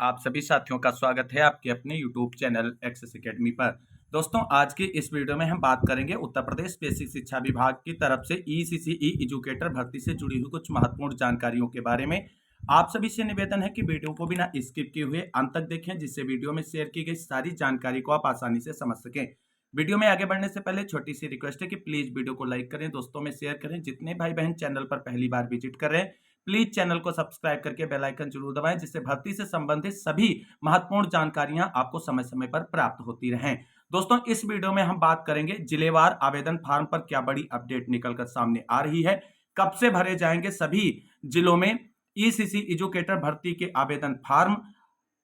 आप सभी साथियों का स्वागत है आपके अपने YouTube चैनल एक्सेस एकेडमी पर। दोस्तों, आज की इस वीडियो में हम बात करेंगे उत्तर प्रदेश बेसिक शिक्षा विभाग की तरफ से ईसीसीई एजुकेटर भर्ती से जुड़ी हुई कुछ महत्वपूर्ण जानकारियों के बारे में। आप सभी से निवेदन है कि वीडियो को बिना स्किप किए हुए अंत तक देखें, जिससे वीडियो में शेयर की गई सारी जानकारी को आप आसानी से समझ सकें। वीडियो में आगे बढ़ने से पहले छोटी सी रिक्वेस्ट है कि प्लीज वीडियो को लाइक करें, दोस्तों में शेयर करें। जितने भाई बहन चैनल पर पहली बार विजिट कर रहे हैं, प्लीज चैनल को सब्सक्राइब करके बेल आइकन जरूर दबाएं, जिससे भर्ती से संबंधित सभी महत्वपूर्ण जानकारियां आपको समय समय पर प्राप्त होती रहें। दोस्तों, इस वीडियो में हम बात करेंगे जिलेवार आवेदन फॉर्म पर क्या बड़ी अपडेट निकलकर सामने आ रही है, कब से भरे जाएंगे सभी जिलों में ईसीसी एजुकेटर भर्ती के आवेदन फॉर्म।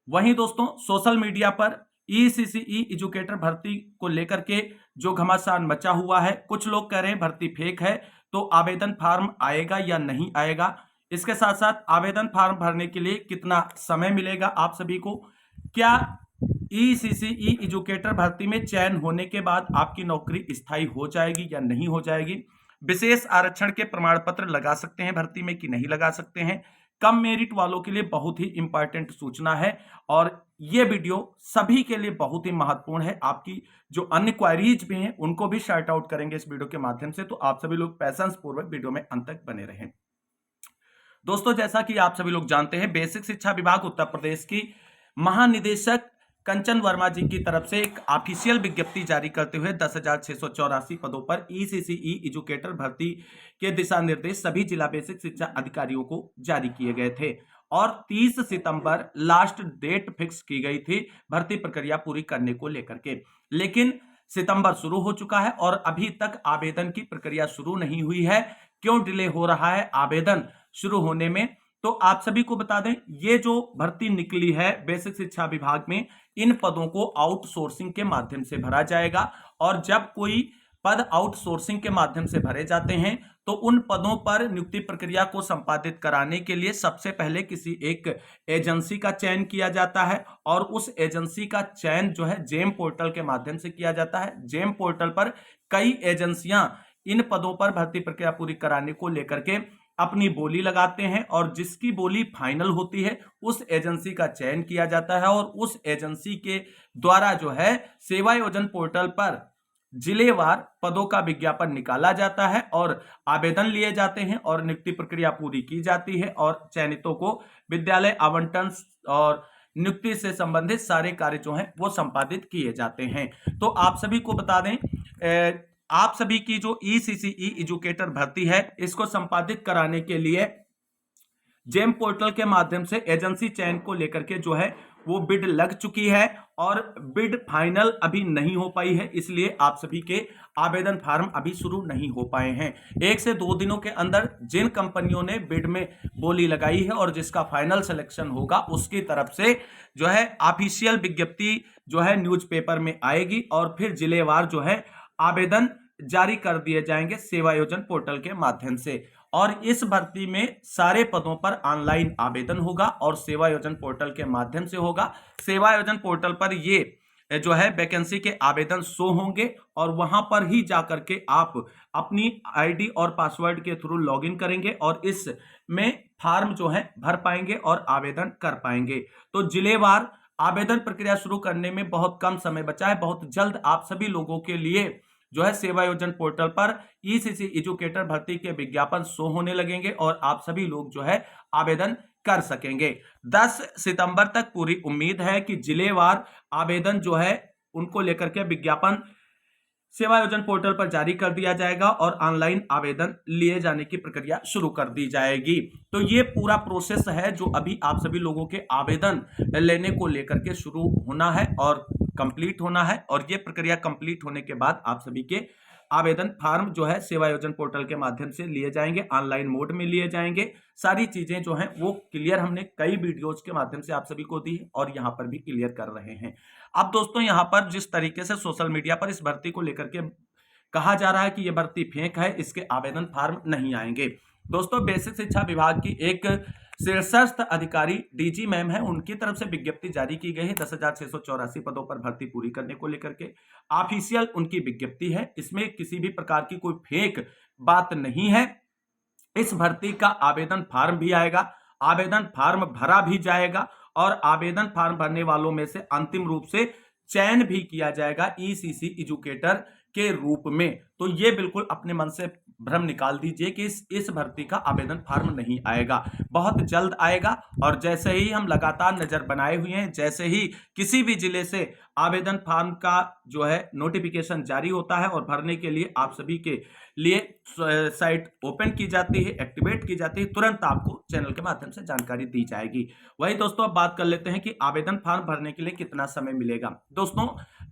वहीं दोस्तों, सोशल मीडिया पर ईसीसीई एजुकेटर भर्ती को लेकर के जो घमासान मचा हुआ है, कुछ लोग कह रहे हैं भर्ती फेक है, तो आवेदन फॉर्म आएगा या नहीं आएगा। इसके साथ साथ आवेदन फॉर्म भरने के लिए कितना समय मिलेगा आप सभी को, क्या ईसीसीई एजुकेटर भर्ती में चयन होने के बाद आपकी नौकरी स्थायी हो जाएगी या नहीं हो जाएगी, विशेष आरक्षण के प्रमाण पत्र लगा सकते हैं भर्ती में कि नहीं लगा सकते हैं, कम मेरिट वालों के लिए बहुत ही इंपॉर्टेंट सूचना है। और ये वीडियो सभी के लिए बहुत ही महत्वपूर्ण है। आपकी जो अन्य क्वेरीज भी हैं उनको भी शॉर्ट आउट करेंगे इस वीडियो के माध्यम से, तो आप सभी लोग पैशंस पूर्वक वीडियो में अंत तक बने रहें। दोस्तों, जैसा कि आप सभी लोग जानते हैं, बेसिक शिक्षा विभाग उत्तर प्रदेश की महानिदेशक कंचन वर्मा जी की तरफ से एक ऑफिशियल विज्ञप्ति जारी करते हुए 10,684 पदों पर ईसीसीई एजुकेटर भर्ती के दिशा निर्देश सभी जिला बेसिक शिक्षा अधिकारियों को जारी किए गए थे और 30 सितंबर लास्ट डेट फिक्स की गई थी भर्ती प्रक्रिया पूरी करने को लेकर के। लेकिन सितंबर शुरू हो चुका है और अभी तक आवेदन की प्रक्रिया शुरू नहीं हुई है। क्यों डिले हो रहा है आवेदन शुरू होने में, तो आप सभी को बता दें, ये जो भर्ती निकली है बेसिक शिक्षा विभाग में, इन पदों को आउटसोर्सिंग के माध्यम से भरा जाएगा। और जब कोई पद आउटसोर्सिंग के माध्यम से भरे जाते हैं तो उन पदों पर नियुक्ति प्रक्रिया को संपादित कराने के लिए सबसे पहले किसी एक एजेंसी का चयन किया जाता है और उस एजेंसी का चयन जो है जेम पोर्टल के माध्यम से किया जाता है। जेम पोर्टल पर कई एजेंसियां इन पदों पर भर्ती प्रक्रिया पूरी कराने को लेकर के अपनी बोली लगाते हैं और जिसकी बोली फाइनल होती है उस एजेंसी का चयन किया जाता है और उस एजेंसी के द्वारा जो है सेवा योजन पोर्टल पर जिलेवार पदों का विज्ञापन निकाला जाता है और आवेदन लिए जाते हैं और नियुक्ति प्रक्रिया पूरी की जाती है और चयनितों को विद्यालय आवंटन और नियुक्ति से संबंधित सारे कार्य जो हैं वो संपादित किए जाते हैं। तो आप सभी को बता दें, आप सभी की जो ईसीसीई एजुकेटर भर्ती है इसको संपादित कराने के लिए जेम पोर्टल के माध्यम से एजेंसी चयन को लेकर के जो है वो बिड लग चुकी है और बिड फाइनल अभी नहीं हो पाई है, इसलिए आप सभी के आवेदन फॉर्म अभी शुरू नहीं हो पाए हैं। 1 से 2 दिनों के अंदर जिन कंपनियों ने बिड में बोली लगाई है और जिसका फाइनल सिलेक्शन होगा उसकी तरफ से जो है ऑफिशियल विज्ञप्ति जो है न्यूज़पेपर में आएगी और फिर जिलेवार जो है आवेदन जारी कर दिए जाएंगे सेवा योजन पोर्टल के माध्यम से। और इस भर्ती में सारे पदों पर ऑनलाइन आवेदन होगा और सेवा योजन पोर्टल के माध्यम से होगा। सेवा योजन पोर्टल पर ये जो है वैकेंसी के आवेदन शो होंगे और वहां पर ही जाकर के आप अपनी आईडी और पासवर्ड के थ्रू लॉगिन करेंगे और इसमें फॉर्म जो है भर पाएंगे और आवेदन कर पाएंगे। तो जिलेवार आवेदन प्रक्रिया शुरू करने में बहुत कम समय बचा है। बहुत जल्द आप सभी लोगों के लिए जो है सेवा योजन पोर्टल पर ईसीसी एजुकेटर भर्ती के विज्ञापन शो होने लगेंगे और आप सभी लोग जो है आवेदन कर सकेंगे। 10 सितंबर तक पूरी उम्मीद है कि जिलेवार आवेदन जो है उनको लेकर के विज्ञापन सेवा योजन पोर्टल पर जारी कर दिया जाएगा और ऑनलाइन आवेदन लिए जाने की प्रक्रिया शुरू कर दी जाएगी। तो ये पूरा प्रोसेस है जो अभी आप सभी लोगों के आवेदन लेने को लेकर के शुरू होना है और कंप्लीट होना है और ये प्रक्रिया कंप्लीट होने के बाद आप सभी के आवेदन फॉर्म जो है सेवा योजन पोर्टल के माध्यम से लिए जाएंगे, ऑनलाइन मोड में लिए जाएंगे। सारी चीजें जो हैं वो क्लियर हमने कई वीडियोज के माध्यम से आप सभी को दी है और यहाँ पर भी क्लियर कर रहे हैं। अब दोस्तों, यहाँ पर जिस तरीके से सोशल मीडिया पर इस भर्ती को लेकर के कहा जा रहा है कि ये भर्ती फेक है, इसके आवेदन फॉर्म नहीं आएंगे। दोस्तों, बेसिक शिक्षा विभाग की एक शीर्षस्थ अधिकारी डीजी मैम है, उनकी तरफ से विज्ञप्ति जारी की गई है 10,684 पदों पर भर्ती पूरी करने को लेकर के। ऑफिशियल उनकी विज्ञप्ति है, इसमें किसी भी प्रकार की कोई फेक बात नहीं है। इस भर्ती का आवेदन फॉर्म भी आएगा, आवेदन फॉर्म भरा भी जाएगा और आवेदन फॉर्म भरने वालों में से अंतिम रूप से चयन भी किया जाएगा ईसीसी एजुकेटर के रूप में। तो ये बिल्कुल अपने मन से भ्रम निकाल दीजिए कि इस भर्ती का आवेदन फॉर्म नहीं आएगा, बहुत जल्द आएगा। और जैसे ही हम लगातार नजर बनाए हुए हैं, जैसे ही किसी भी जिले से आवेदन फॉर्म का जो है नोटिफिकेशन जारी होता है और भरने के लिए आप सभी के लिए साइट ओपन की जाती है, एक्टिवेट की जाती है, तुरंत आपको चैनल के माध्यम से जानकारी दी जाएगी। वही दोस्तों अब बात कर लेते हैं कि आवेदन फॉर्म भरने के लिए कितना समय मिलेगा। दोस्तों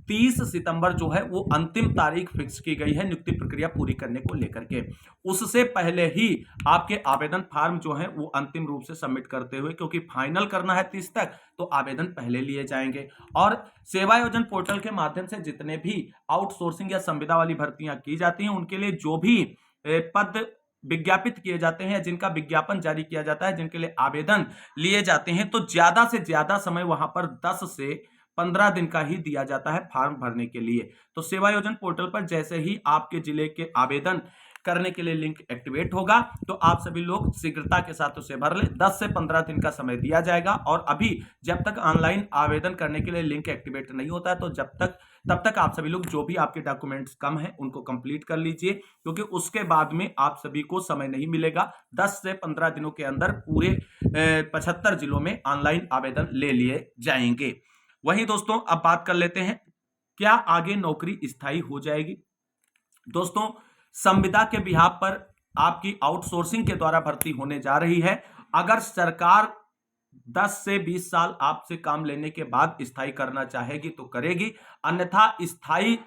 30 सितंबर जो है वो अंतिम तारीख फिक्स की गई है नियुक्ति प्रक्रिया पूरी करने को लेकर के। उससे पहले ही आपके आवेदन फॉर्म जो है वो अंतिम रूप से सबमिट करते हुए, क्योंकि फाइनल करना है 30 तक, तो आवेदन पहले लिए जाएंगे। और सेवायोजन पोर्टल के माध्यम से जितने भी आउटसोर्सिंग या संविदा वाली भर्तियां की जाती हैं उनके लिए जो भी पद विज्ञापित किए जाते हैं, जिनका विज्ञापन जारी किया जाता है, जिनके लिए आवेदन लिए जाते हैं, तो ज्यादा से ज्यादा समय वहां पर 10 से 15 दिन का ही दिया जाता है फॉर्म भरने के लिए। तो सेवायोजन पोर्टल पर जैसे ही आपके जिले के आवेदन करने के लिए लिंक एक्टिवेट होगा तो आप सभी लोग शीघ्रता के साथ उसे भर लें। 10 से 15 दिन का समय दिया जाएगा। और अभी जब तक ऑनलाइन आवेदन करने के लिए लिंक एक्टिवेट नहीं होता है तो तब तक आप सभी लोग जो भी आपके डॉक्यूमेंट्स कम है उनको कंप्लीट कर लीजिए, क्योंकि उसके बाद में आप सभी को समय नहीं मिलेगा। 10 से 15 दिनों के अंदर पूरे 75 जिलों में ऑनलाइन आवेदन ले लिए जाएंगे। वहीं दोस्तों अब बात कर लेते हैं, क्या आगे नौकरी स्थायी हो जाएगी। दोस्तों संविदा के बिहाफ पर आपकी आउटसोर्सिंग के द्वारा भर्ती होने जा रही है। अगर सरकार 10 से 20 साल आपसे काम लेने के बाद स्थायी करना चाहेगी तो करेगी, अन्यथा स्थायी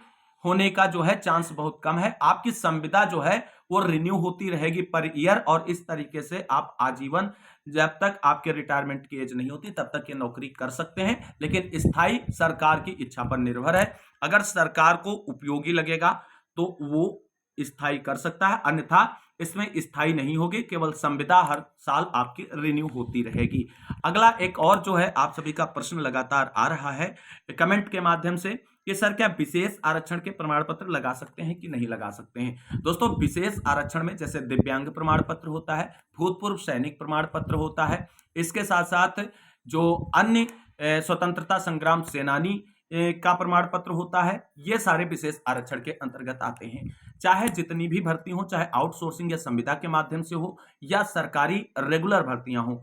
होने का जो है चांस बहुत कम है। आपकी संविदा जो है वो रिन्यू होती रहेगी पर ईयर, और इस तरीके से आप आजीवन, जब तक आपके रिटायरमेंट की एज नहीं होती तब तक ये नौकरी कर सकते हैं। लेकिन स्थायी सरकार की इच्छा पर निर्भर है। अगर सरकार को उपयोगी लगेगा तो वो स्थायी कर सकता है, अन्यथा इसमें स्थायी नहीं होगी, केवल संविदा हर साल आपकी रिन्यू होती रहेगी। अगला एक और जो है आप सभी का प्रश्न लगातार आ रहा है कमेंट के माध्यम से कि सर क्या विशेष आरक्षण के प्रमाण पत्र लगा सकते हैं कि नहीं लगा सकते हैं। दोस्तों विशेष आरक्षण में जैसे दिव्यांग प्रमाण पत्र होता है, भूतपूर्व सैनिक प्रमाण पत्र होता है, इसके साथ साथ जो अन्य स्वतंत्रता संग्राम सेनानी का प्रमाण पत्र होता है, ये सारे विशेष आरक्षण के अंतर्गत आते हैं। चाहे जितनी भी भर्ती हो, चाहे आउटसोर्सिंग या संविदा के माध्यम से हो या सरकारी रेगुलर भर्तियां हो,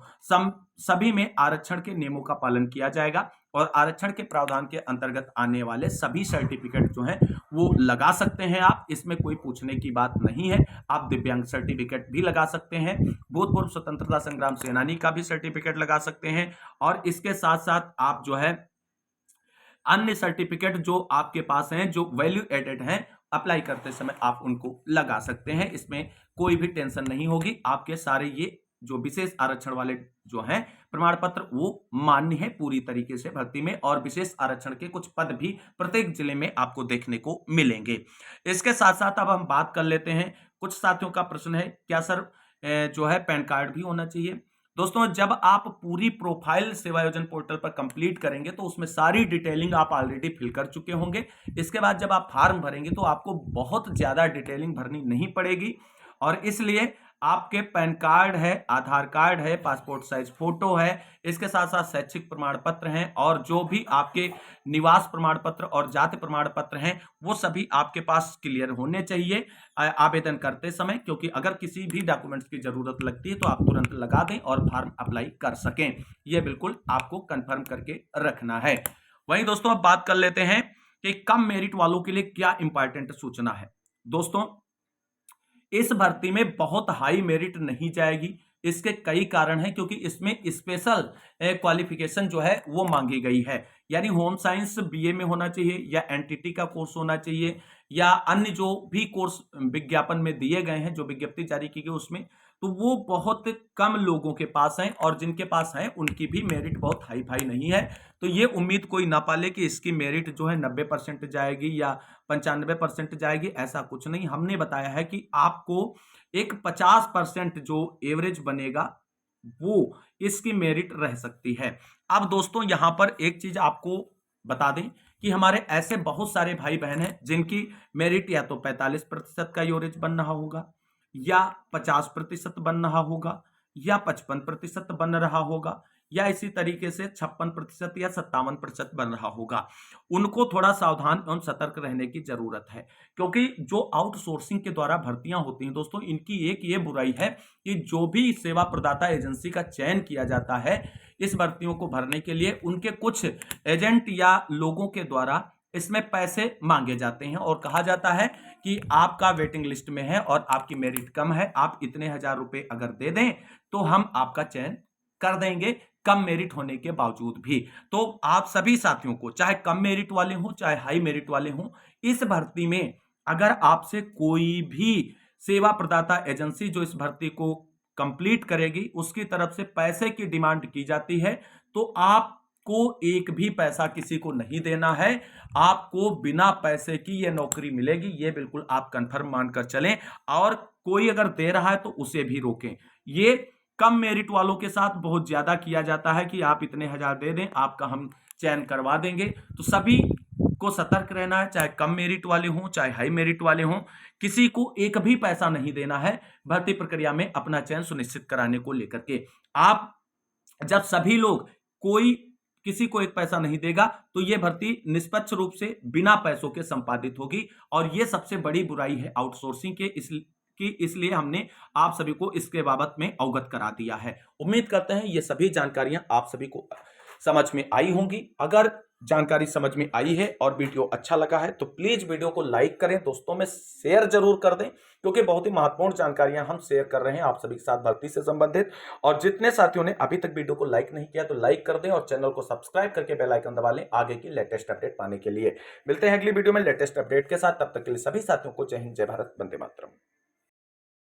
सभी में आरक्षण के नियमों का पालन किया जाएगा और आरक्षण के प्रावधान के अंतर्गत आने वाले सभी सर्टिफिकेट जो हैं वो लगा सकते हैं आप। इसमें कोई पूछने की बात नहीं है। आप दिव्यांग सर्टिफिकेट भी लगा सकते हैं, भूतपूर्व स्वतंत्रता संग्राम सेनानी का भी सर्टिफिकेट लगा सकते हैं, और इसके साथ साथ आप जो है अन्य सर्टिफिकेट जो आपके पास हैं जो वैल्यू एडेड हैं, अप्लाई करते समय आप उनको लगा सकते हैं। इसमें कोई भी टेंशन नहीं होगी। आपके सारे ये जो विशेष आरक्षण वाले जो हैं प्रमाण पत्र वो मान्य है पूरी तरीके से भर्ती में, और विशेष आरक्षण के कुछ पद भी प्रत्येक जिले में आपको देखने को मिलेंगे। इसके साथ साथ अब हम बात कर लेते हैं, कुछ साथियों का प्रश्न है क्या सर जो है पैन कार्ड भी होना चाहिए। दोस्तों जब आप पूरी प्रोफाइल सेवायोजन पोर्टल पर कंप्लीट करेंगे तो उसमें सारी डिटेलिंग आप ऑलरेडी फिल कर चुके होंगे। इसके बाद जब आप फॉर्म भरेंगे तो आपको बहुत ज्यादा डिटेलिंग भरनी नहीं पड़ेगी, और इसलिए आपके पैन कार्ड है, आधार कार्ड है, पासपोर्ट साइज फोटो है, इसके साथ साथ शैक्षिक प्रमाण पत्र हैं, और जो भी आपके निवास प्रमाण पत्र और जाति प्रमाण पत्र हैं वो सभी आपके पास क्लियर होने चाहिए आवेदन करते समय, क्योंकि अगर किसी भी डॉक्यूमेंट्स की जरूरत लगती है तो आप तुरंत लगा दें और फॉर्म अप्लाई कर सकें। यह बिल्कुल आपको कंफर्म करके रखना है। वहीं दोस्तों अब बात कर लेते हैं कि कम मेरिट वालों के लिए क्या इंपॉर्टेंट सूचना है। दोस्तों इस भर्ती में बहुत हाई मेरिट नहीं जाएगी। इसके कई कारण हैं, क्योंकि इसमें स्पेशल क्वालिफिकेशन जो है वो मांगी गई है। यानी होम साइंस बीए में होना चाहिए, या एनटीटी का कोर्स होना चाहिए, या अन्य जो भी कोर्स विज्ञापन में दिए गए हैं, जो विज्ञप्ति जारी की गई उसमें, तो वो बहुत कम लोगों के पास हैं, और जिनके पास है उनकी भी मेरिट बहुत हाई फाई नहीं है। तो ये उम्मीद कोई ना पाले कि इसकी मेरिट जो है 90% जाएगी या 95% जाएगी, ऐसा कुछ नहीं। हमने बताया है कि आपको एक 50% जो एवरेज बनेगा वो इसकी मेरिट रह सकती है। अब दोस्तों यहां पर एक चीज आपको बता दें कि हमारे ऐसे बहुत सारे भाई बहन हैं जिनकी मेरिट या तो 45% का एवरेज बन रहा होगा, या 50% बन रहा होगा, या 55% बन रहा होगा, या इसी तरीके से 56% या 57% बन रहा होगा। उनको थोड़ा सावधान एवं सतर्क रहने की जरूरत है, क्योंकि जो आउटसोर्सिंग के द्वारा भर्तियां होती हैं दोस्तों, इनकी एक ये बुराई है कि जो भी सेवा प्रदाता एजेंसी का चयन किया जाता है इस भर्तियों को भरने के लिए, उनके कुछ एजेंट या लोगों के द्वारा इसमें पैसे मांगे जाते हैं और कहा जाता है कि आपका वेटिंग लिस्ट में है और आपकी मेरिट कम है, आप इतने हजार रुपए अगर दे दें तो हम आपका चयन कर देंगे, कम मेरिट होने के बावजूद भी। तो आप सभी साथियों को, चाहे कम मेरिट वाले हों चाहे हाई मेरिट वाले हों, इस भर्ती में अगर आपसे कोई भी सेवा प्रदाता एजेंसी जो इस भर्ती को कंप्लीट करेगी उसकी तरफ से पैसे की डिमांड की जाती है, तो आपको एक भी पैसा किसी को नहीं देना है। आपको बिना पैसे की यह नौकरी मिलेगी, यह बिल्कुल आप कंफर्म मानकर चलें। और कोई अगर दे रहा है तो उसे भी रोकें। ये कम मेरिट वालों के साथ बहुत ज्यादा किया जाता है कि आप इतने हजार दे दें, आपका हम चयन करवा देंगे। तो सभी को सतर्क रहना है, चाहे कम मेरिट वाले हों चाहे हाई मेरिट वाले हों, किसी को एक भी पैसा नहीं देना है भर्ती प्रक्रिया में अपना चयन सुनिश्चित कराने को लेकर के। आप जब सभी लोग, कोई किसी को एक पैसा नहीं देगा तो यह भर्ती निष्पक्ष रूप से बिना पैसों के संपादित होगी। और यह सबसे बड़ी बुराई है आउटसोर्सिंग के, इसलिए हमने आप सभी को इसके बाबत में अवगत करा दिया है। उम्मीद करते हैं ये सभी जानकारियां आप सभी को समझ में आई होंगी। अगर जानकारी समझ में आई है और वीडियो अच्छा लगा है तो प्लीज वीडियो को लाइक करें, दोस्तों में शेयर जरूर कर दें, क्योंकि बहुत ही महत्वपूर्ण जानकारियां हम शेयर कर रहे हैं आप सभी के साथ भर्ती से संबंधित। और जितने साथियों ने अभी तक वीडियो को लाइक नहीं किया तो लाइक कर दें और चैनल को सब्सक्राइब करके बेल आइकन दबा लें आगे की लेटेस्ट अपडेट पाने के लिए। मिलते हैं अगली वीडियो में लेटेस्ट अपडेट के साथ, तब तक के लिए सभी साथियों को जय हिंद, जय भारत, वंदे मातरम।